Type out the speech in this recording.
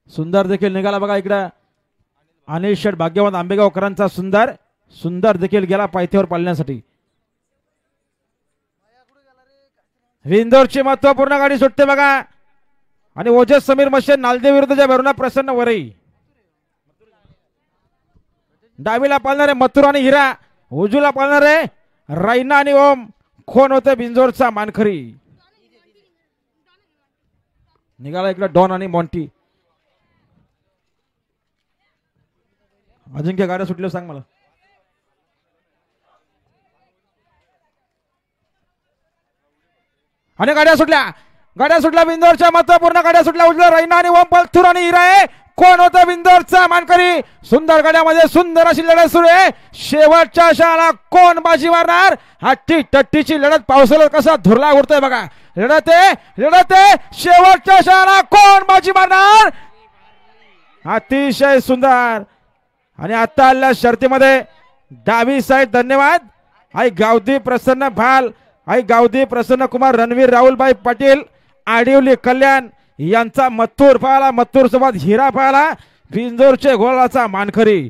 सुंदर देखील निघाला बघा इकडे अनिल शेठ भाग्यवंत आंबेगावकरांचा सुंदर सुंदर देखील गेला पायथ्यावर पाळण्यासाठी। विंदोरची महत्वपूर्ण गाडी सुटते बघा आणि ओजस समीर मशेन नालदे विरुद्धच्या भरुणा प्रसन्न वरई। डावीला पाळणारे मथुर आणि हिरा, उजूला पाळणारे रैना आणि ओम। कोण होते बिंजोरचा मानखरी? निघाला इकडे डॉन आणि मॉन्टी। अजिंक्य गाड्या सुटल्या सांग मला। आणि गाड्या सुटल्या बिंदोरच्या महत्वपूर्ण गाड्या सुटल्या। उजव्या रैना आणि ओम पलथूर आणि हिरा आहे। कोण होतं बिंदोरचा मानकरी? सुंदर गाड्यामध्ये सुंदर अशी लढत सुरू आहे। शेवटच्या क्षणाला कोण बाजी मारणार? हट्टी टट्टीची लढत पावसाला कसा धुरला उडतोय बघा। लढत आहे शेवटच्या क्षणाला कोण बाजी मारणार? अतिशय सुंदर। आणि आता आलेल्या शर्तीमध्ये डावी साईड धन्यवाद आई गावदी प्रसन्न भाल, आई गावदी प्रसन्न कुमार, रणवीर राहुलभाई पाटील, आडिवली कल्याण यांचा मथुर पाहला। मथुर सोबत हिरा पाहला। बिंजोरचे गोलाचा मानखरी।